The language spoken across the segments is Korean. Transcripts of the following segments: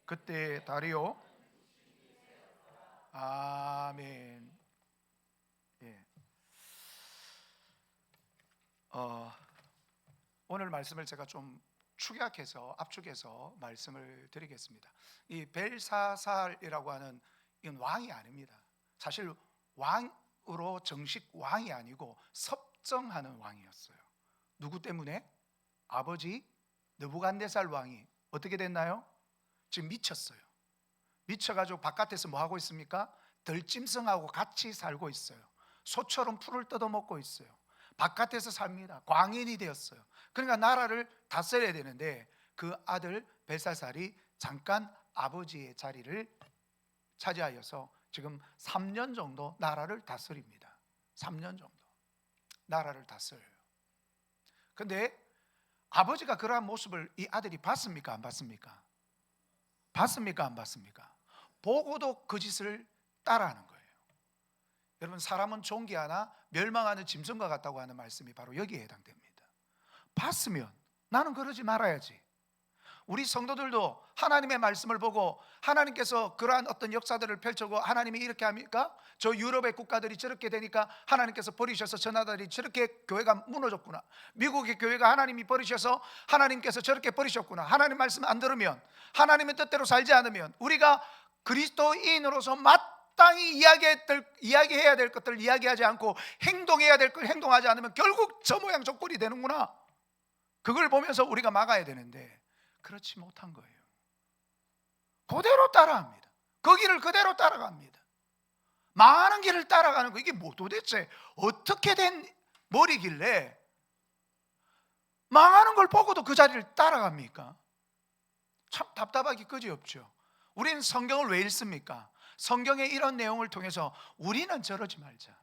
그때 다리요. 아멘. 예. 오늘 말씀을 제가 좀 압축해서 말씀을 드리겠습니다. 이 벨사살이라고 하는 이건 왕이 아닙니다. 사실 왕으로 정식 왕이 아니고 섭정하는 왕이었어요. 누구 때문에? 아버지 느부갓네살 왕이 어떻게 됐나요? 지금 미쳤어요. 미쳐가지고 바깥에서 뭐 하고 있습니까? 들짐승하고 같이 살고 있어요. 소처럼 풀을 뜯어먹고 있어요. 바깥에서 삽니다. 광인이 되었어요. 그러니까 나라를 다스려야 되는데 그 아들 벨사살이 잠깐 아버지의 자리를 차지하여서 지금 3년 정도 나라를 다스립니다. 3년 정도 나라를 다스려요. 근데 아버지가 그러한 모습을 이 아들이 봤습니까? 안 봤습니까? 봤습니까? 안 봤습니까? 보고도 그 짓을 따라하는 거예요. 여러분, 사람은 존귀하나 멸망하는 짐승과 같다고 하는 말씀이 바로 여기에 해당됩니다. 봤으면 나는 그러지 말아야지. 우리 성도들도 하나님의 말씀을 보고 하나님께서 그러한 어떤 역사들을 펼쳐고 하나님이 이렇게 합니까? 저 유럽의 국가들이 저렇게 되니까 하나님께서 버리셔서 저 나라들이 저렇게 교회가 무너졌구나. 미국의 교회가 하나님이 버리셔서 하나님께서 저렇게 버리셨구나. 하나님 말씀 안 들으면, 하나님의 뜻대로 살지 않으면 우리가 그리스도인으로서 마땅히 이야기해야 될 것들을 이야기하지 않고 행동해야 될 걸 행동하지 않으면 결국 저 모양 저 꼴이 되는구나. 그걸 보면서 우리가 막아야 되는데 그렇지 못한 거예요. 그대로 따라합니다. 그 길을 그대로 따라갑니다. 많은 길을 따라가는 거, 이게 뭐 도대체 어떻게 된 머리길래 망하는 걸 보고도 그 자리를 따라갑니까? 참 답답하기 그지없죠. 우리는 성경을 왜 읽습니까? 성경의 이런 내용을 통해서 우리는 저러지 말자,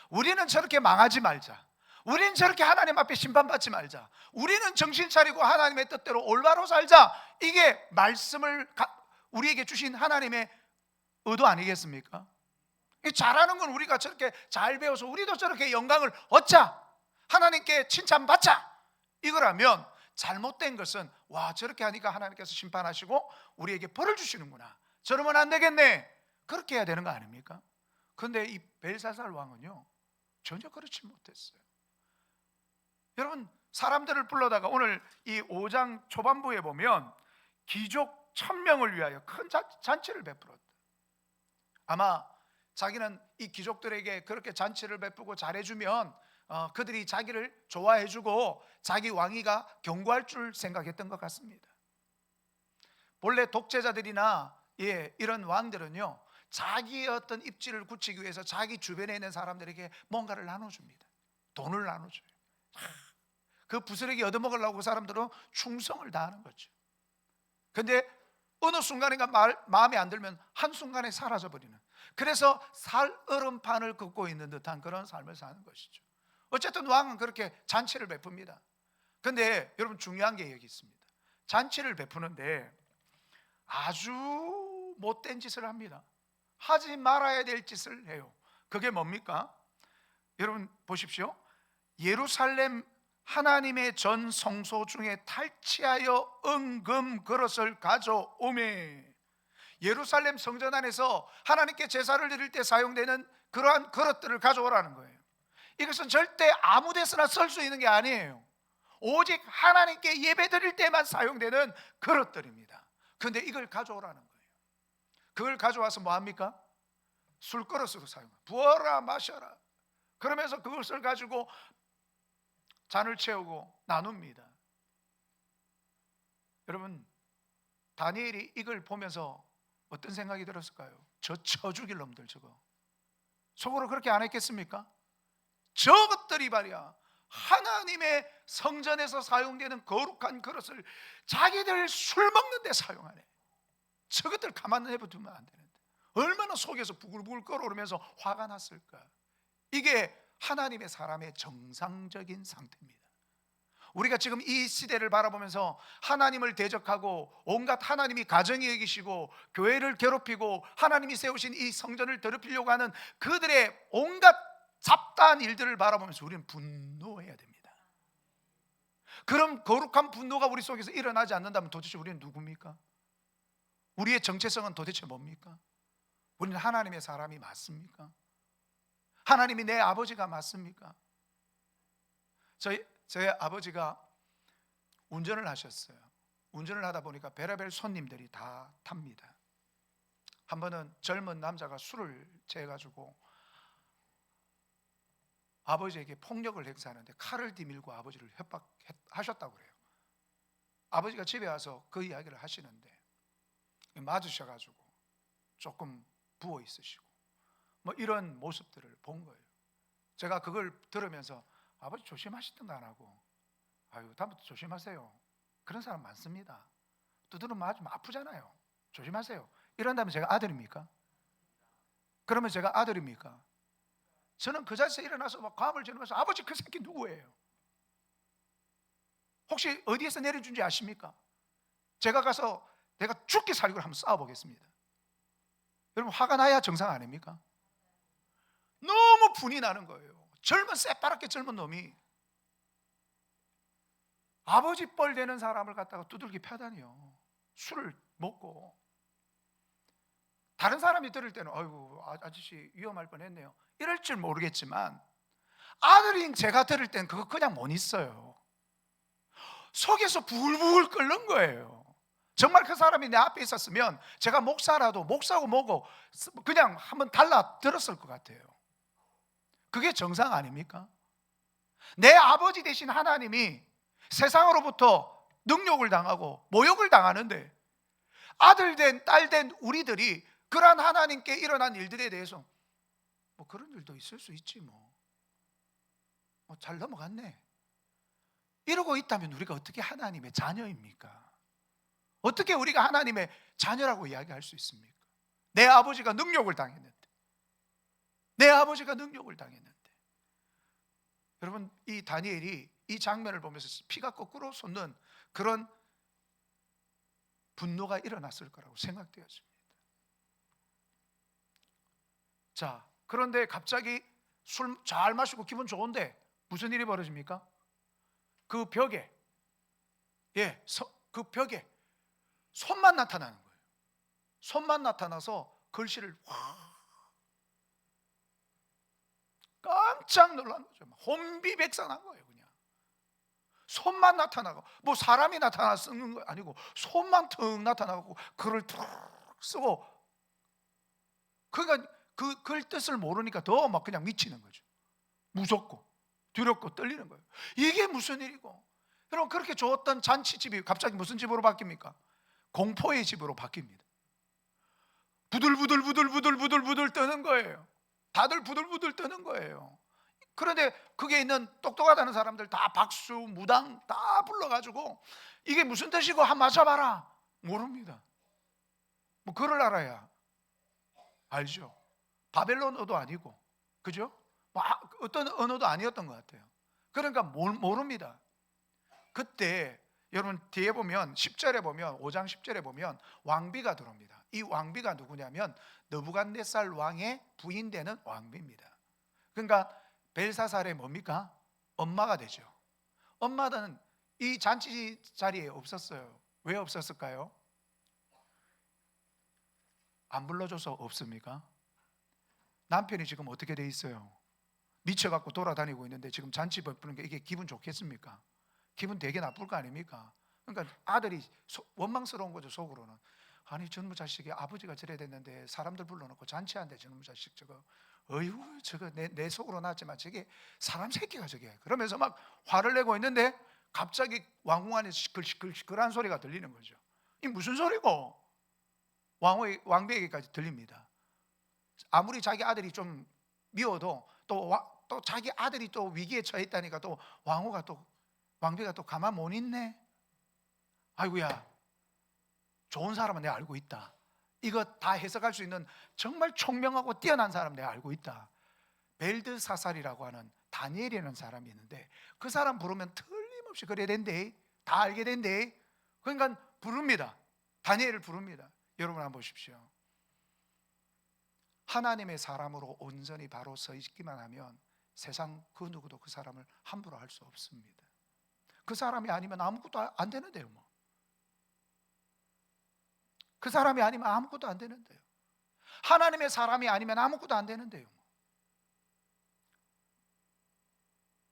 우리는 저렇게 망하지 말자, 우리는 저렇게 하나님 앞에 심판받지 말자, 우리는 정신 차리고 하나님의 뜻대로 올바로 살자. 이게 말씀을 우리에게 주신 하나님의 의도 아니겠습니까? 잘하는 건 우리가 저렇게 잘 배워서 우리도 저렇게 영광을 얻자, 하나님께 칭찬받자, 이거라면 잘못된 것은 와, 저렇게 하니까 하나님께서 심판하시고 우리에게 벌을 주시는구나, 저러면 안 되겠네, 그렇게 해야 되는 거 아닙니까? 그런데 이 벨사살 왕은요 전혀 그렇지 못했어요. 여러분, 사람들을 불러다가 오늘 이 5장 초반부에 보면 귀족 1000명을 위하여 큰 잔치를 베풀었다. 아마 자기는 이 귀족들에게 그렇게 잔치를 베푸고 잘해주면 그들이 자기를 좋아해주고 자기 왕위가 견고할 줄 생각했던 것 같습니다. 본래 독재자들이나 이런 왕들은요 자기의 어떤 입지를 굳히기 위해서 자기 주변에 있는 사람들에게 뭔가를 나눠줍니다. 돈을 나눠줘요. 그 부스러기 얻어먹으려고 그 사람들은 충성을 다하는 거죠. 근데 어느 순간인가 마음에 안 들면 한순간에 사라져버리는, 그래서 살얼음판을 긋고 있는 듯한 그런 삶을 사는 것이죠. 어쨌든 왕은 그렇게 잔치를 베풉니다. 근데 여러분, 중요한 게 여기 있습니다. 잔치를 베푸는데 아주 못된 짓을 합니다. 하지 말아야 될 짓을 해요. 그게 뭡니까? 여러분 보십시오. 예루살렘 하나님의 전 성소 중에 탈취하여 은금 그릇을 가져오매. 예루살렘 성전 안에서 하나님께 제사를 드릴 때 사용되는 그러한 그릇들을 가져오라는 거예요. 이것은 절대 아무 데서나 쓸 수 있는 게 아니에요. 오직 하나님께 예배 드릴 때만 사용되는 그릇들입니다. 그런데 이걸 가져오라는 거예요. 그걸 가져와서 뭐 합니까? 술그릇으로 사용합니다. 부어라 마셔라. 그러면서 그것을 가지고 잔을 채우고 나눕니다. 여러분, 다니엘이 이걸 보면서 어떤 생각이 들었을까요? 저 쳐죽일 놈들, 저거 속으로 그렇게 안 했겠습니까? 저것들이 말이야 하나님의 성전에서 사용되는 거룩한 그릇을 자기들 술 먹는 데 사용하네. 저것들 가만 내버두면 안 되는데 얼마나 속에서 부글부글 끓어오르면서 화가 났을까. 이게 하나님의 사람의 정상적인 상태입니다. 우리가 지금 이 시대를 바라보면서 하나님을 대적하고 온갖 하나님이 가정이 여기시고 교회를 괴롭히고 하나님이 세우신 이 성전을 더럽히려고 하는 그들의 온갖 잡다한 일들을 바라보면서 우리는 분노해야 됩니다. 그럼 거룩한 분노가 우리 속에서 일어나지 않는다면 도대체 우리는 누굽니까? 우리의 정체성은 도대체 뭡니까? 우리는 하나님의 사람이 맞습니까? 하나님이 내 아버지가 맞습니까? 저희 아버지가 운전을 하셨어요. 운전을 하다 보니까 별의별 손님들이 다 탑니다. 한 번은 젊은 남자가 술을 취해가지고 아버지에게 폭력을 행사하는데 칼을 디밀고 아버지를 협박하셨다고 그래요. 아버지가 집에 와서 그 이야기를 하시는데 맞으셔가지고 조금 부어 있으시고 뭐 이런 모습들을 본 거예요. 제가 그걸 들으면서 아버지 조심하시던가 안 하고, 아유 다음부터 조심하세요. 그런 사람 많습니다. 두드려 맞으면 아프잖아요. 조심하세요. 이런다면 제가 아들입니까? 그러면 제가 아들입니까? 저는 그 자리에서 일어나서 막 감을 지르면서 아버지 그 새끼 누구예요? 혹시 어디에서 내려준지 아십니까? 제가 가서 내가 죽기 살기로 한번 싸워보겠습니다. 여러분 화가 나야 정상 아닙니까? 너무 분이 나는 거예요. 젊은 새파랗게 젊은 놈이 아버지 뻘 되는 사람을 갖다가 두들기 패다니요. 술을 먹고. 다른 사람이 들을 때는 아이고 아저씨 위험할 뻔했네요 이럴 줄 모르겠지만, 아들인 제가 들을 땐 그거 그냥 못 있어요. 속에서 부글부글 끓는 거예요. 정말 그 사람이 내 앞에 있었으면 제가 목사라도 목사고 뭐고 그냥 한번 달라 들었을 것 같아요. 그게 정상 아닙니까? 내 아버지 되신 하나님이 세상으로부터 능욕을 당하고 모욕을 당하는데 아들 된 딸 된 우리들이 그러한 하나님께 일어난 일들에 대해서 뭐 그런 일도 있을 수 있지 뭐 잘 넘어갔네 이러고 있다면 우리가 어떻게 하나님의 자녀입니까? 어떻게 우리가 하나님의 자녀라고 이야기할 수 있습니까? 내 아버지가 능욕을 당했는데, 내 아버지가 능욕을 당했는데. 여러분 이 다니엘이 이 장면을 보면서 피가 거꾸로 솟는 그런 분노가 일어났을 거라고 생각되었습니다. 자, 그런데 갑자기 술 잘 마시고 기분 좋은데 무슨 일이 벌어집니까? 그 벽에 그 벽에 손만 나타나는 거예요. 손만 나타나서 글씨를 확 깜짝 놀란 거죠. 혼비백산한 거예요. 그냥 손만 나타나고 뭐 사람이 나타나 쓰는 거 아니고 손만 툭 나타나고 글을 툭 쓰고, 그러니까 그 글 뜻을 모르니까 더 막 그냥 미치는 거죠. 무섭고 두렵고 떨리는 거예요. 이게 무슨 일이고. 여러분 그렇게 좋았던 잔치집이 갑자기 무슨 집으로 바뀝니까? 공포의 집으로 바뀝니다. 부들부들 떠는 거예요. 다들 부들부들 떠는 거예요. 그런데 그게 있는 똑똑하다는 사람들 다 박수 무당 다 불러가지고 이게 무슨 뜻이고 한번 맞춰봐라. 모릅니다. 뭐 글을 알아야 알죠. 바벨론어도 아니고 그죠? 뭐 어떤 언어도 아니었던 것 같아요. 그러니까 모릅니다. 그때 여러분 뒤에 보면 10절에 보면 5장 10절에 보면 왕비가 들어옵니다. 이 왕비가 누구냐면 느부갓네살 왕의 부인 되는 왕비입니다. 그러니까 벨사살의 뭡니까? 엄마가 되죠. 엄마는 이 잔치 자리에 없었어요. 왜 없었을까요? 안 불러줘서 없습니까? 남편이 지금 어떻게 돼 있어요? 미쳐갖고 돌아다니고 있는데 지금 잔치 베푸는 게 이게 기분 좋겠습니까? 기분 되게 나쁠 거 아닙니까? 그러니까 아들이 원망스러운 거죠. 속으로는 아니 저놈의 자식이 아버지가 저래 됐는데 사람들 불러놓고 잔치한대. 저놈의 자식 저거 어휴 저거 내 속으로 났지만 저게 사람 새끼가 저게 그러면서 막 화를 내고 있는데 갑자기 왕궁 안에서 시끌시끌한 소리가 들리는 거죠. 이 무슨 소리고? 왕비에게까지 들립니다. 아무리 자기 아들이 좀 미워도 또 자기 아들이 또 위기에 처해 있다니까 또 왕비가 또 가만 못 있네. 아이고야 좋은 사람은 내가 알고 있다. 이거 다 해석할 수 있는 정말 총명하고 뛰어난 사람 내가 알고 있다. 벨드사살이라고 하는 다니엘이라는 사람이 있는데 그 사람 부르면 틀림없이 그래야 된대. 다 알게 된대. 그러니까 부릅니다. 다니엘을 부릅니다. 여러분 한번 보십시오. 하나님의 사람으로 온전히 바로 서 있기만 하면 세상 그 누구도 그 사람을 함부로 할 수 없습니다. 그 사람이 아니면 아무것도 안 되는데요 뭐. 그 사람이 아니면 아무것도 안 되는데요. 하나님의 사람이 아니면 아무것도 안 되는데요.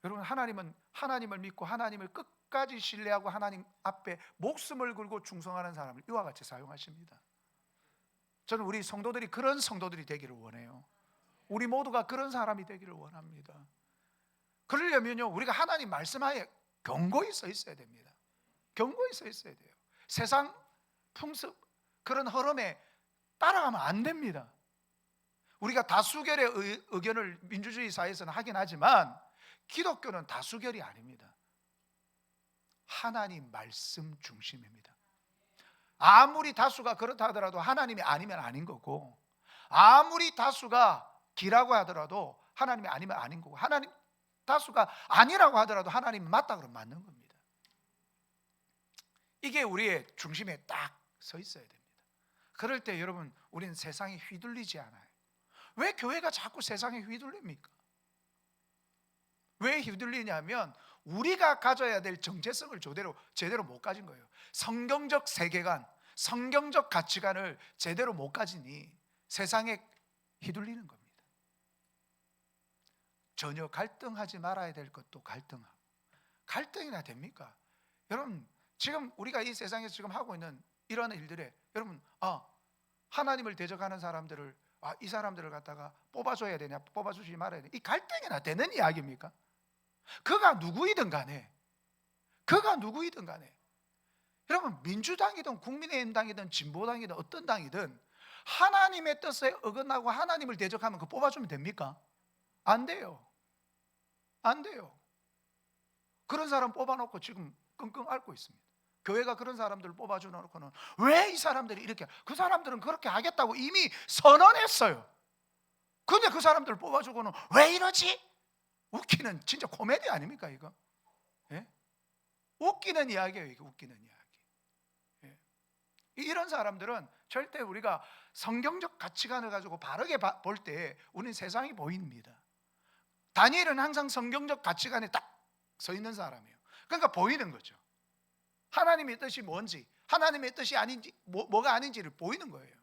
여러분, 하나님을 믿고 하나님을 끝까지 신뢰하고 하나님 앞에 목숨을 걸고 충성하는 사람을 이와 같이 사용하십니다. 저는 우리 성도들이 그런 성도들이 되기를 원해요. 우리 모두가 그런 사람이 되기를 원합니다. 그러려면요, 우리가 하나님 말씀하에 견고히 서 있어야 됩니다. 견고히 서 있어야 돼요. 세상 풍습, 그런 흐름에 따라가면 안 됩니다. 우리가 다수결의 의견을 민주주의 사회에서는 하긴 하지만 기독교는 다수결이 아닙니다. 하나님 말씀 중심입니다. 아무리 다수가 그렇다 하더라도 하나님이 아니면 아닌 거고, 아무리 다수가 기라고 하더라도 하나님이 아니면 아닌 거고, 하나님 다수가 아니라고 하더라도 하나님이 맞다 그러면 맞는 겁니다. 이게 우리의 중심에 딱 서 있어야 됩니다. 그럴 때 여러분, 우리는 세상에 휘둘리지 않아요. 왜 교회가 자꾸 세상에 휘둘립니까? 왜 휘둘리냐면 우리가 가져야 될 정체성을 제대로 못 가진 거예요. 성경적 세계관, 성경적 가치관을 제대로 못 가지니 세상에 휘둘리는 겁니다. 전혀 갈등하지 말아야 될 것도 갈등하고. 갈등이나 됩니까? 여러분, 지금 우리가 이 세상에서 지금 하고 있는 이런 일들에 여러분, 하나님을 대적하는 사람들을, 이 사람들을 갖다가 뽑아줘야 되냐, 뽑아주지 말아야 되냐, 이 갈등이나 되는 이야기입니까? 그가 누구이든 간에, 여러분, 민주당이든 국민의힘당이든 진보당이든 어떤 당이든 하나님의 뜻에 어긋나고 하나님을 대적하면 그 뽑아주면 됩니까? 안 돼요. 안 돼요. 그런 사람 뽑아놓고 지금 끙끙 앓고 있습니다. 교회가 그런 사람들을 뽑아주놓고는 왜 이 사람들이 이렇게, 그 사람들은 그렇게 하겠다고 이미 선언했어요. 근데 그 사람들을 뽑아주고는 왜 이러지? 웃기는, 진짜 코미디 아닙니까 이거? 예? 웃기는 이야기예요. 이게 웃기는 이야기. 예. 이런 사람들은 절대 우리가 성경적 가치관을 가지고 바르게 볼 때 우리는 세상이 보입니다. 다니엘은 항상 성경적 가치관에 딱 서 있는 사람이에요. 그러니까 보이는 거죠. 하나님의 뜻이 뭔지, 하나님의 뜻이 아닌지, 뭐가 아닌지를 보이는 거예요.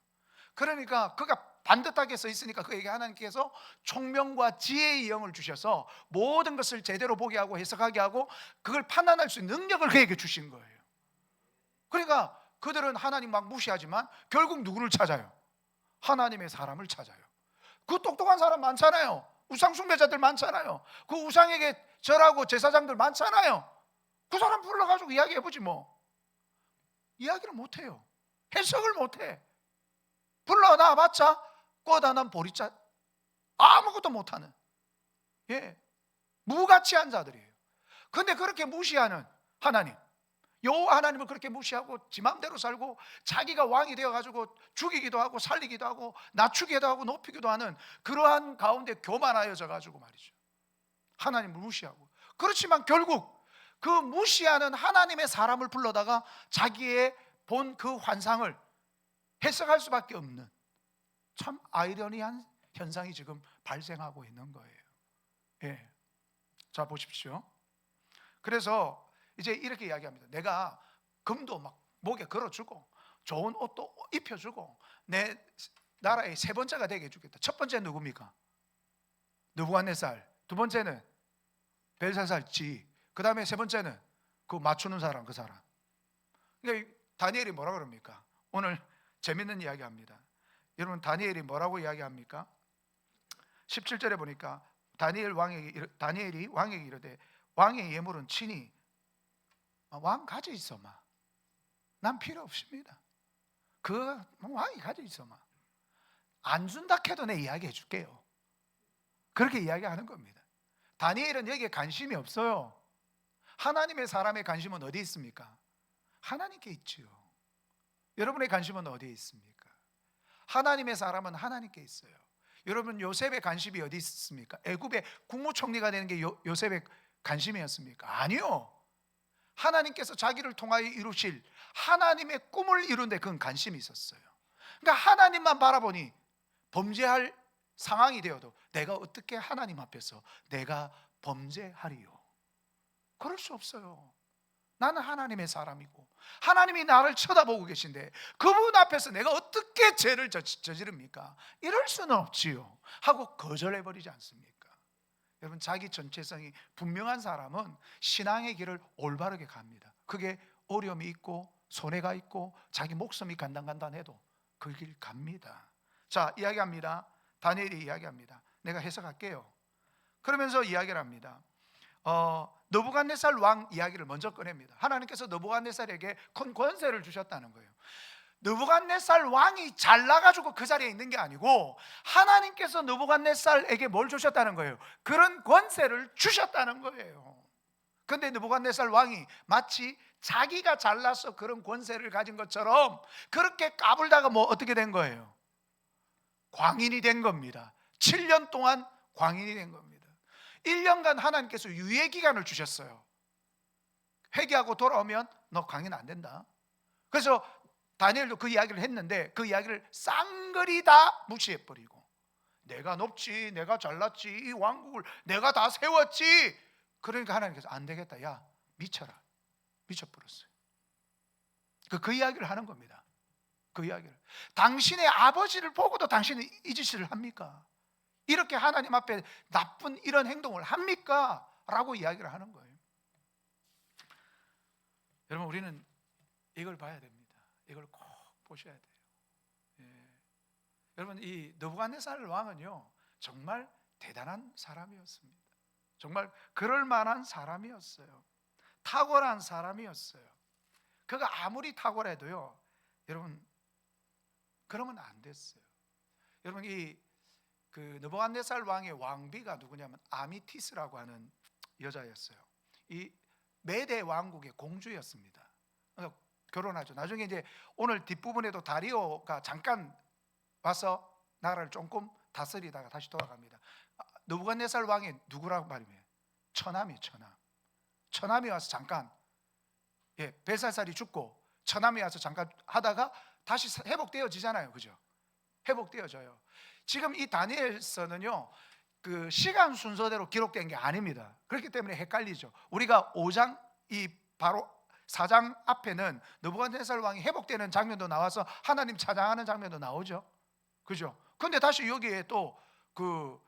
그러니까 그가 반듯하게 서 있으니까 그에게 하나님께서 총명과 지혜의 영을 주셔서 모든 것을 제대로 보게 하고 해석하게 하고 그걸 판단할 수 있는 능력을 그에게 주신 거예요. 그러니까 그들은 하나님 막 무시하지만 결국 누구를 찾아요? 하나님의 사람을 찾아요. 그 똑똑한 사람 많잖아요. 우상 숭배자들 많잖아요. 그 우상에게 절하고 제사장들 많잖아요. 그 사람 불러가지고 이야기해보지 뭐. 이야기를 못해요. 해석을 못해. 불러놔봤자 꽃 하나 보리자 아무것도 못하는, 무가치한 자들이에요. 근데 그렇게 무시하는 하나님, 여호와 하나님을 그렇게 무시하고 지 맘대로 살고 자기가 왕이 되어가지고 죽이기도 하고 살리기도 하고 낮추기도 하고 높이기도 하는 그러한 가운데 교만하여져 가지고 말이죠, 하나님을 무시하고. 그렇지만 결국 그 무시하는 하나님의 사람을 불러다가 자기의 본 그 환상을 해석할 수밖에 없는 참 아이러니한 현상이 지금 발생하고 있는 거예요. 예. 자, 보십시오. 그래서 이제 이렇게 이야기합니다. 내가 금도 막 목에 걸어주고 좋은 옷도 입혀주고 내 나라의 세 번째가 되게 해주겠다. 첫 번째는 누굽니까? 느부갓네살. 두 번째는 벨사살 지. 그 다음에 세 번째는 그 맞추는 사람, 그 사람. 그러니까 다니엘이 뭐라 그럽니까? 오늘 재밌는 이야기 합니다. 여러분, 다니엘이 뭐라고 이야기합니까? 17절에 보니까 다니엘이 왕에게 이르되 왕의 예물은 친히 왕 가져 있어마. 난 필요 없습니다. 그 왕이 가져 있어마. 안 준다 해도 내 이야기 해줄게요. 그렇게 이야기하는 겁니다. 다니엘은 여기에 관심이 없어요. 하나님의 사람의 관심은 어디에 있습니까? 하나님께 있지요. 여러분의 관심은 어디에 있습니까? 하나님의 사람은 하나님께 있어요. 여러분, 요셉의 관심이 어디 있습니까? 애굽의 국무총리가 되는 게 요셉의 관심이었습니까? 아니요. 하나님께서 자기를 통하여 이루실 하나님의 꿈을 이루는데 그건 관심이 있었어요. 그러니까 하나님만 바라보니 범죄할 상황이 되어도 내가 어떻게 하나님 앞에서 내가 범죄하리요? 그럴 수 없어요. 나는 하나님의 사람이고 하나님이 나를 쳐다보고 계신데 그분 앞에서 내가 어떻게 죄를 저지릅니까? 이럴 수는 없지요 하고 거절해버리지 않습니까? 여러분, 자기 정체성이 분명한 사람은 신앙의 길을 올바르게 갑니다. 그게 어려움이 있고 손해가 있고 자기 목숨이 간당간당해도 그 길 갑니다. 자, 이야기합니다. 다니엘이 이야기합니다. 내가 해석할게요. 그러면서 이야기를 합니다. 느부갓네살 왕 이야기를 먼저 꺼냅니다. 하나님께서 느부갓네살에게 큰 권세를 주셨다는 거예요. 느부갓네살 왕이 잘나가지고 그 자리에 있는 게 아니고 하나님께서 느부갓네살에게 뭘 주셨다는 거예요? 그런 권세를 주셨다는 거예요. 그런데 느부갓네살 왕이 마치 자기가 잘나서 그런 권세를 가진 것처럼 그렇게 까불다가 어떻게 된 거예요? 광인이 된 겁니다. 7년 동안 광인이 된 겁니다. 1년간 하나님께서 유예 기간을 주셨어요. 회개하고 돌아오면 너 광인 안 된다. 그래서 다니엘도 그 이야기를 했는데 그 이야기를 쌍거리 다 무시해버리고 내가 높지, 내가 잘났지, 이 왕국을 내가 다 세웠지. 그러니까 하나님께서 안 되겠다, 야 미쳐라, 미쳐버렸어요. 그 이야기를 하는 겁니다. 그 이야기를. 당신의 아버지를 보고도 당신은 이 짓을 합니까? 이렇게 하나님 앞에 나쁜 이런 행동을 합니까? 라고 이야기를 하는 거예요. 여러분, 우리는 이걸 봐야 됩니다. 이걸 꼭 보셔야 돼요. 예. 여러분, 이 느부갓네살 왕은요 정말 대단한 사람이었습니다. 정말 그럴 만한 사람이었어요. 탁월한 사람이었어요. 그가 아무리 탁월해도요 여러분 그러면 안 됐어요. 여러분, 그 느부갓네살 왕의 왕비가 누구냐면 아미티스라고 하는 여자였어요. 이 메대 왕국의 공주였습니다. 그러니까 결혼하죠. 나중에 이제 오늘 뒷부분에도 다리오가 잠깐 와서 나라를 조금 다스리다가 다시 돌아갑니다. 느부갓네살 왕이 누구라고 말이에요? 처남이 처남이 와서 잠깐, 벨사살이 죽고 처남이 와서 잠깐 하다가 다시 회복되어지잖아요. 그죠? 회복되어져요. 지금 이 다니엘서는요 그 시간 순서대로 기록된 게 아닙니다. 그렇기 때문에 헷갈리죠. 우리가 5장 바로 4장 앞에는 느부갓네살 왕이 회복되는 장면도 나와서 하나님 찬양하는 장면도 나오죠. 그죠? 근데 다시 여기에 또 그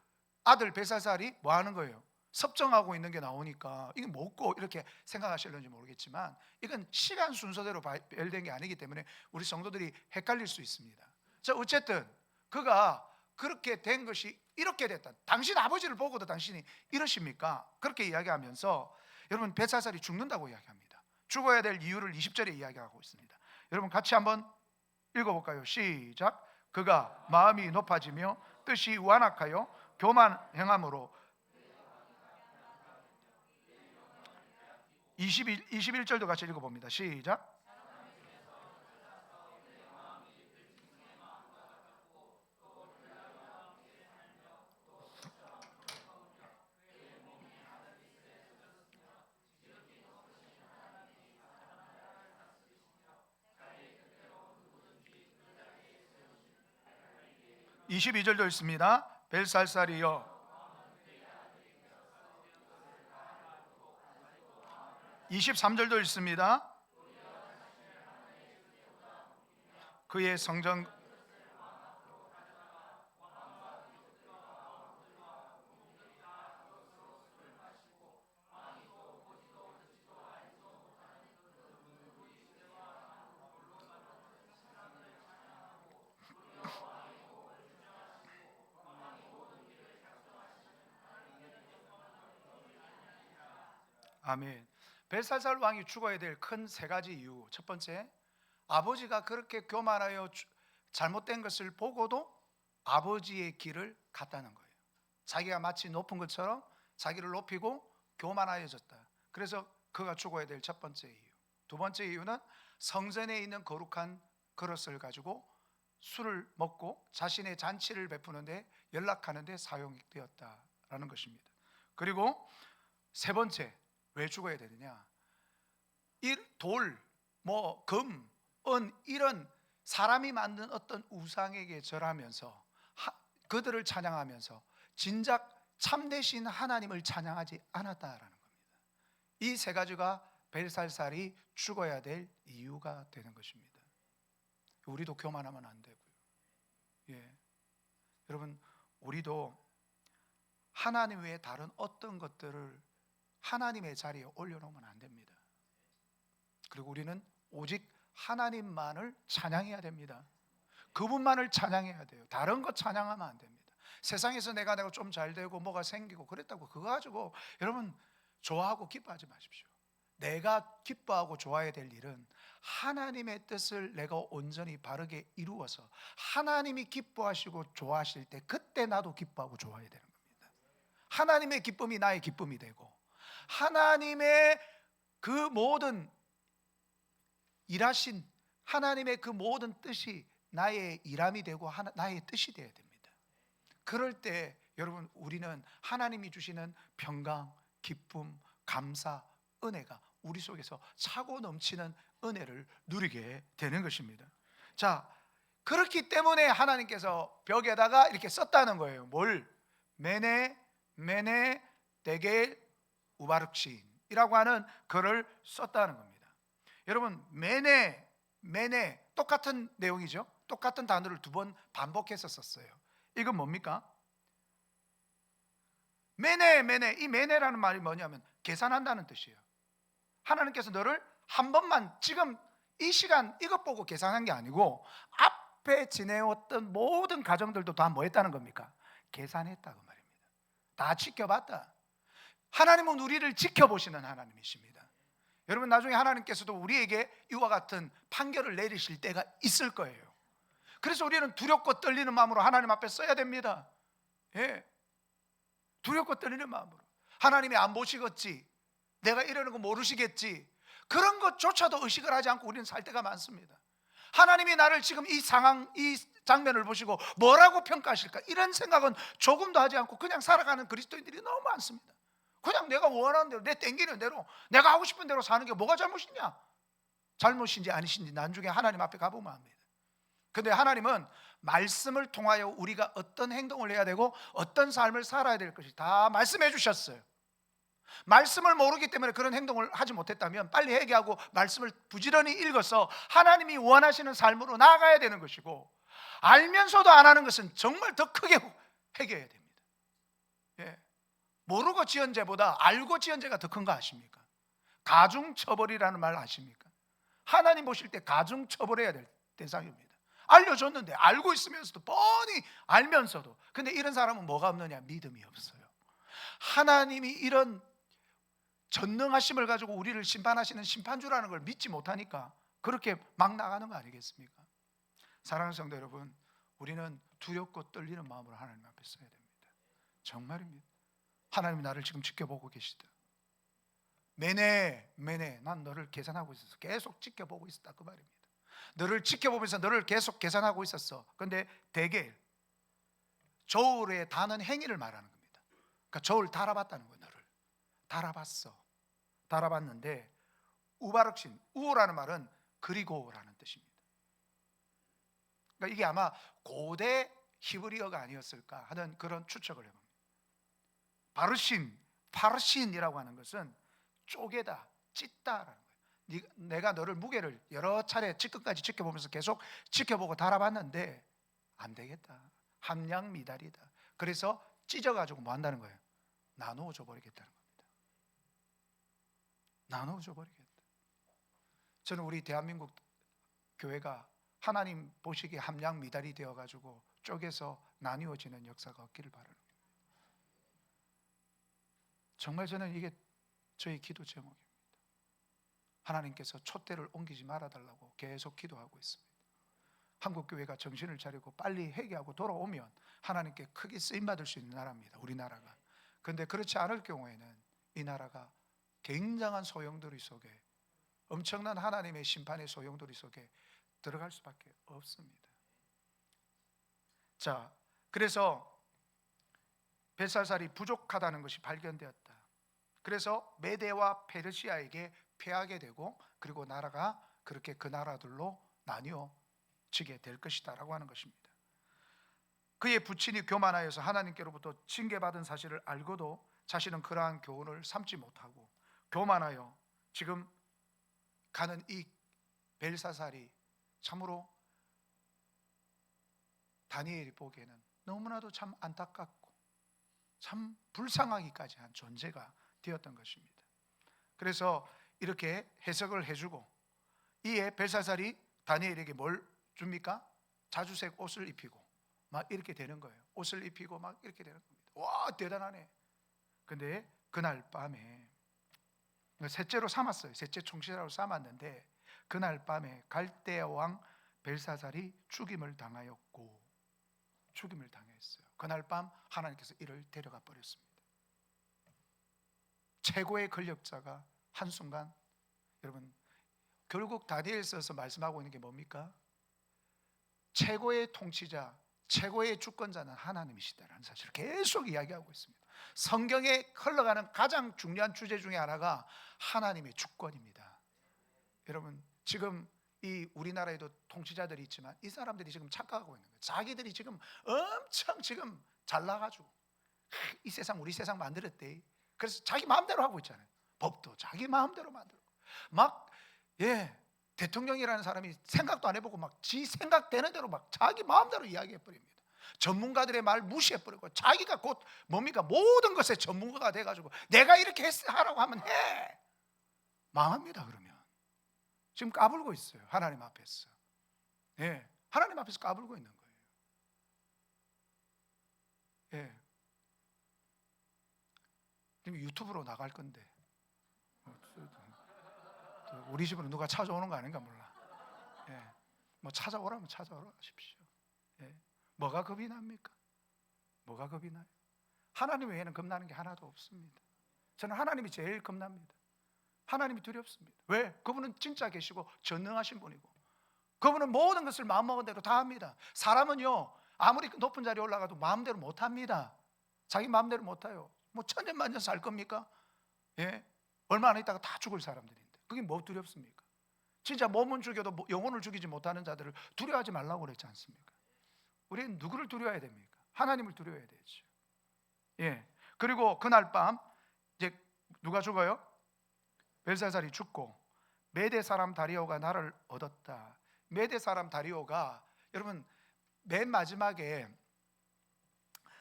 아들 벨사살이 뭐 하는 거예요? 섭정하고 있는 게 나오니까 이게 뭐고 이렇게 생각하실는지 모르겠지만 이건 시간 순서대로 배열된 게 아니기 때문에 우리 성도들이 헷갈릴 수 있습니다. 자, 어쨌든 그가 그렇게 된 것이 이렇게 됐다. 당신 아버지를 보고도 당신이 이러십니까? 그렇게 이야기하면서 여러분 벨사살이 죽는다고 이야기합니다. 죽어야 될 이유를 20절에 이야기하고 있습니다. 여러분 같이 한번 읽어볼까요? 시작. 그가 마음이 높아지며 뜻이 완악하여 교만 행함으로 21절도 같이 읽어봅니다. 시작. (22절도) 있습니다. 벨살살이여 23절도 있습니다. 그의 성전 아멘. 벨사살 왕이 죽어야 될 큰 세 가지 이유. 첫 번째, 아버지가 그렇게 교만하여 잘못된 것을 보고도 아버지의 길을 갔다는 거예요. 자기가 마치 높은 것처럼 자기를 높이고 교만하여졌다. 그래서 그가 죽어야 될 첫 번째 이유. 두 번째 이유는 성전에 있는 거룩한 그릇을 가지고 술을 먹고 자신의 잔치를 베푸는데 연락하는데 사용되었다라는 것입니다. 그리고 세 번째, 왜 죽어야 되느냐? 이 돌, 금, 은 이런 사람이 만든 어떤 우상에게 절하면서 그들을 찬양하면서 진작 참되신 하나님을 찬양하지 않았다라는 겁니다. 이 세 가지가 벨살살이 죽어야 될 이유가 되는 것입니다. 우리도 교만하면 안 되고요. 예. 여러분, 우리도 하나님 외에 다른 어떤 것들을 하나님의 자리에 올려놓으면 안 됩니다. 그리고 우리는 오직 하나님만을 찬양해야 됩니다. 그분만을 찬양해야 돼요. 다른 것 찬양하면 안 됩니다. 세상에서 내가 좀 잘 되고 뭐가 생기고 그랬다고 그거 가지고 여러분 좋아하고 기뻐하지 마십시오. 내가 기뻐하고 좋아해야 될 일은 하나님의 뜻을 내가 온전히 바르게 이루어서 하나님이 기뻐하시고 좋아하실 때 그때 나도 기뻐하고 좋아해야 되는 겁니다. 하나님의 기쁨이 나의 기쁨이 되고 하나님의 그 모든 일하신 하나님의 그 모든 뜻이 나의 일함이 되고 나의 뜻이 되어야 됩니다. 그럴 때 여러분 우리는 하나님이 주시는 평강, 기쁨, 감사, 은혜가 우리 속에서 차고 넘치는 은혜를 누리게 되는 것입니다. 자, 그렇기 때문에 하나님께서 벽에다가 이렇게 썼다는 거예요. 뭘? 메네 데겔 우바르크신이라고 하는 글을 썼다는 겁니다. 여러분, 메네 똑같은 내용이죠. 똑같은 단어를 2번 반복해서 썼어요. 이건 뭡니까? 메네. 이 메네라는 말이 뭐냐면 계산한다는 뜻이에요. 하나님께서 너를 한 번만 지금 이 시간 이것 보고 계산한 게 아니고 앞에 지내왔던 모든 가정들도 다 뭐 했다는 겁니까? 계산했다고 말입니다. 다 지켜봤다. 하나님은 우리를 지켜보시는 하나님이십니다. 여러분, 나중에 하나님께서도 우리에게 이와 같은 판결을 내리실 때가 있을 거예요. 그래서 우리는 두렵고 떨리는 마음으로 하나님 앞에 서야 됩니다. 예. 두렵고 떨리는 마음으로. 하나님이 안 보시겠지, 내가 이러는 거 모르시겠지, 그런 것조차도 의식을 하지 않고 우리는 살 때가 많습니다. 하나님이 나를 지금 이 상황, 이 장면을 보시고 뭐라고 평가하실까, 이런 생각은 조금도 하지 않고 그냥 살아가는 그리스도인들이 너무 많습니다. 그냥 내가 원하는 대로, 내 땡기는 대로, 내가 하고 싶은 대로 사는 게 뭐가 잘못이냐? 잘못인지 아니신지 나중에 하나님 앞에 가보면 합니다. 근데 하나님은 말씀을 통하여 우리가 어떤 행동을 해야 되고 어떤 삶을 살아야 될 것이 다 말씀해 주셨어요. 말씀을 모르기 때문에 그런 행동을 하지 못했다면 빨리 회개하고 말씀을 부지런히 읽어서 하나님이 원하시는 삶으로 나아가야 되는 것이고, 알면서도 안 하는 것은 정말 더 크게 회개해야 됩니다. 예. 모르고 지은 죄보다 알고 지은 죄가 더 큰 거 아십니까? 가중처벌이라는 말 아십니까? 하나님 보실 때 가중처벌해야 될 대상입니다. 알려줬는데 알고 있으면서도 뻔히 알면서도, 근데 이런 사람은 뭐가 없느냐? 믿음이 없어요. 하나님이 이런 전능하심을 가지고 우리를 심판하시는 심판주라는 걸 믿지 못하니까 그렇게 막 나가는 거 아니겠습니까? 사랑하는 성도 여러분, 우리는 두렵고 떨리는 마음으로 하나님 앞에 서야 됩니다. 정말입니다. 하나님이 나를 지금 지켜보고 계시다. 메네, 난 너를 계산하고 있었어. 계속 지켜보고 있었다, 그 말입니다. 너를 지켜보면서 너를 계속 계산하고 있었어. 그런데 대개 저울에 다는 행위를 말하는 겁니다. 그러니까 저울 달아봤다는 거예요. 너를 달아봤어. 달아봤는데 우바르크신, 우라는 말은 그리고라는 뜻입니다. 그러니까 이게 아마 고대 히브리어가 아니었을까 하는 그런 추측을 해봅니다. 파르신이라고 하는 것은 쪼개다, 찢다라는 거예요. 내가 너를 무게를 여러 차례 끝까지 지켜보면서 계속 지켜보고 달아봤는데 안 되겠다, 함량 미달이다. 그래서 찢어가지고 뭐 한다는 거예요? 나누어 줘 버리겠다는 겁니다. 나누어 줘 버리겠다. 저는 우리 대한민국 교회가 하나님 보시기에 함량 미달이 되어가지고 쪼개서 나뉘어지는 역사가 없기를 바라는 거예요. 정말 저는 이게 저희 기도 제목입니다. 하나님께서 촛대를 옮기지 말아달라고 계속 기도하고 있습니다. 한국교회가 정신을 차리고 빨리 회개하고 돌아오면 하나님께 크게 쓰임받을 수 있는 나라입니다, 우리나라가. 그런데 그렇지 않을 경우에는 이 나라가 굉장한 소용돌이 속에, 엄청난 하나님의 심판의 소용돌이 속에 들어갈 수밖에 없습니다. 자, 그래서 벳살살이 부족하다는 것이 발견되었다. 그래서 메대와 페르시아에게 패하게 되고, 그리고 나라가 그렇게 그 나라들로 나뉘어지게 될 것이다 라고 하는 것입니다. 그의 부친이 교만하여서 하나님께로부터 징계받은 사실을 알고도 자신은 그러한 교훈을 삼지 못하고 교만하여 지금 가는 이 벨사살이 참으로 다니엘이 보기에는 너무나도 참 안타깝고 참 불쌍하기까지 한 존재가 되었던 것입니다. 그래서 이렇게 해석을 해주고, 이에 벨사살이 다니엘에게 뭘 줍니까? 자주색 옷을 입히고 막 이렇게 되는 거예요. 옷을 입히고 막 이렇게 되는 겁니다. 와, 대단하네. 근데 그날 밤에 셋째로 삼았어요. 셋째 총시라고 삼았는데 그날 밤에 갈대아 왕 벨사살이 죽임을 당하였고, 죽임을 당했어요. 그날 밤 하나님께서 이를 데려가 버렸습니다. 최고의 권력자가 한순간, 여러분 결국 다니엘서에서 말씀하고 있는 게 뭡니까? 최고의 통치자, 최고의 주권자는 하나님이시다라는 사실을 계속 이야기하고 있습니다. 성경에 흘러가는 가장 중요한 주제 중에 하나가 하나님의 주권입니다. 여러분 지금 이 우리나라에도 통치자들이 있지만 이 사람들이 지금 착각하고 있는 거예요. 자기들이 지금 엄청 지금 잘나가지고 이 세상 우리 세상 만들었대. 그래서 자기 마음대로 하고 있잖아요. 법도 자기 마음대로 만들고 막 대통령이라는 사람이 생각도 안 해보고 막 지 생각되는 대로 막 자기 마음대로 이야기해 버립니다. 전문가들의 말 무시해 버리고 자기가 곧 뭡니까? 모든 것에 전문가가 돼가지고 내가 이렇게 하라고 하면 해. 망합니다. 그러면 지금 까불고 있어요. 하나님 앞에서. 하나님 앞에서 까불고 있는 거예요. 지금 유튜브로 나갈 건데 우리 집으로 누가 찾아오는 거 아닌가 몰라. 뭐 찾아오라면 찾아오라 하십시오. 뭐가 겁이 납니까? 뭐가 겁이 나요? 하나님 외에는 겁나는 게 하나도 없습니다. 저는 하나님이 제일 겁납니다. 하나님이 두렵습니다. 왜? 그분은 진짜 계시고 전능하신 분이고 그분은 모든 것을 마음먹은 대로 다 합니다. 사람은요 아무리 높은 자리에 올라가도 마음대로 못합니다. 자기 마음대로 못해요. 뭐 천년만년 살 겁니까? 얼마 안 있다가 다 죽을 사람들인데 그게 뭐 두렵습니까? 진짜 몸은 죽여도 영혼을 죽이지 못하는 자들을 두려워하지 말라고 그랬지 않습니까? 우리는 누구를 두려워해야 됩니까? 하나님을 두려워해야 되죠. 그리고 그날 밤 이제 누가 죽어요? 벨사살이 죽고 메대 사람 다리오가 나를 얻었다. 메대 사람 다리오가 여러분 맨 마지막에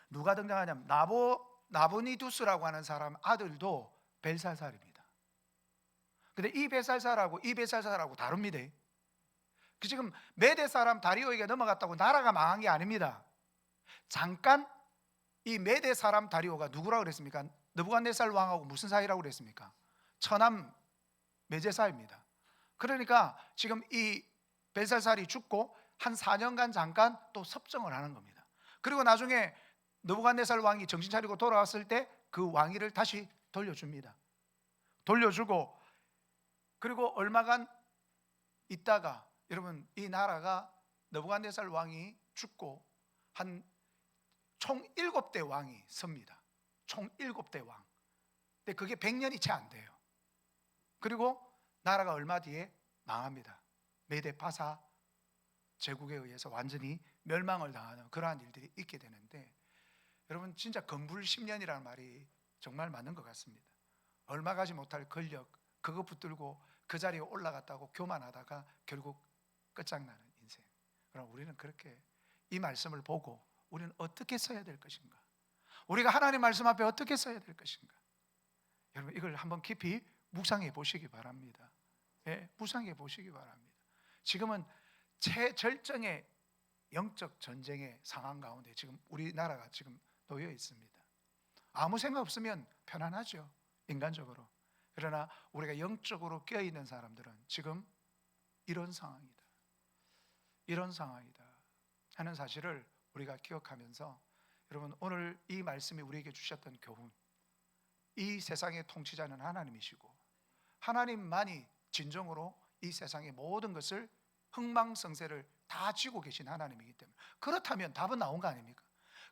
누가 등장하냐면 나보니두스라고 하는 사람 아들도 벨사살입니다. 근데 이 벨사살하고 다릅니다. 지금 메대 사람 다리오에게 넘어갔다고 나라가 망한 게 아닙니다. 잠깐 이 메대 사람 다리오가 누구라고 그랬습니까? 느부갓네살 왕하고 무슨 사이라고 그랬습니까? 처남 메제사입니다. 그러니까 지금 이 벨사살이 죽고 한 4년간 잠깐 또 섭정을 하는 겁니다. 그리고 나중에 느부갓네살 왕이 정신 차리고 돌아왔을 때 그 왕위를 다시 돌려줍니다. 돌려주고 그리고 얼마간 있다가 여러분 이 나라가 느부갓네살 왕이 죽고 한 총 7대 왕이 섭니다. 총 7대 왕. 근데 그게 100년이 채 안 돼요. 그리고 나라가 얼마 뒤에 망합니다. 메데 파사 제국에 의해서 완전히 멸망을 당하는 그러한 일들이 있게 되는데 여러분 진짜 건불 10년이라는 말이 정말 맞는 것 같습니다. 얼마 가지 못할 권력 그거 붙들고 그 자리에 올라갔다고 교만하다가 결국 끝장나는 인생. 그럼 우리는 그렇게 이 말씀을 보고 우리는 어떻게 써야 될 것인가? 우리가 하나님 말씀 앞에 어떻게 써야 될 것인가? 여러분 이걸 한번 깊이 묵상해 보시기 바랍니다. 묵상해 보시기 바랍니다. 지금은 최절정의 영적 전쟁의 상황 가운데 지금 우리나라가 지금 놓여 있습니다. 아무 생각 없으면 편안하죠, 인간적으로. 그러나 우리가 영적으로 깨어있는 사람들은 지금 이런 상황이다, 이런 상황이다 하는 사실을 우리가 기억하면서 여러분 오늘 이 말씀이 우리에게 주셨던 교훈, 이 세상의 통치자는 하나님이시고 하나님만이 진정으로 이 세상의 모든 것을 흥망성쇠를 다 쥐고 계신 하나님이기 때문에 그렇다면 답은 나온 거 아닙니까?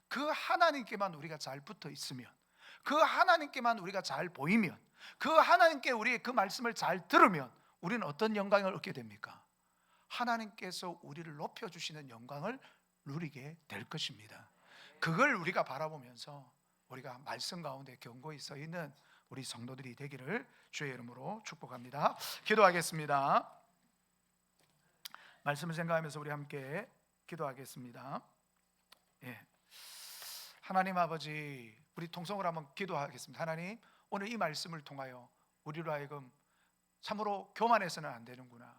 그 하나님께만 우리가 잘 붙어 있으면, 그 하나님께만 우리가 잘 보이면, 그 하나님께 우리의 그 말씀을 잘 들으면 우리는 어떤 영광을 얻게 됩니까? 하나님께서 우리를 높여주시는 영광을 누리게 될 것입니다. 그걸 우리가 바라보면서 우리가 말씀 가운데 견고히 서 있는 우리 성도들이 되기를 주의 이름으로 축복합니다. 기도하겠습니다. 말씀을 생각하면서 우리 함께 기도하겠습니다. 예. 하나님 아버지, 우리 통성으로 한번 기도하겠습니다. 하나님, 오늘 이 말씀을 통하여 우리로 하여금 참으로 교만해서는 안 되는구나,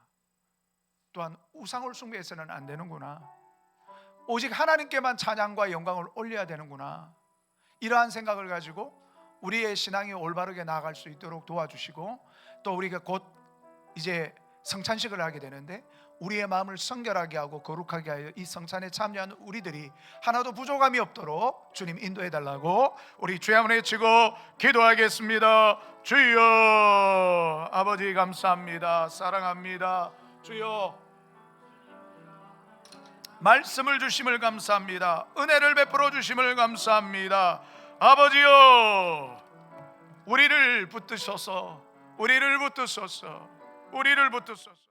또한 우상을 숭배해서는 안 되는구나, 오직 하나님께만 찬양과 영광을 올려야 되는구나, 이러한 생각을 가지고 우리의 신앙이 올바르게 나아갈 수 있도록 도와주시고, 또 우리가 곧 이제 성찬식을 하게 되는데 우리의 마음을 성결하게 하고 거룩하게 하여 이 성찬에 참여하는 우리들이 하나도 부족함이 없도록 주님 인도해 달라고 우리 주의 한번 외치고 기도하겠습니다. 주여, 아버지 감사합니다. 사랑합니다. 주여, 말씀을 주심을 감사합니다. 은혜를 베풀어 주심을 감사합니다. 아버지여, 우리를 붙드소서, 우리를 붙드소서, 우리를 붙드소서.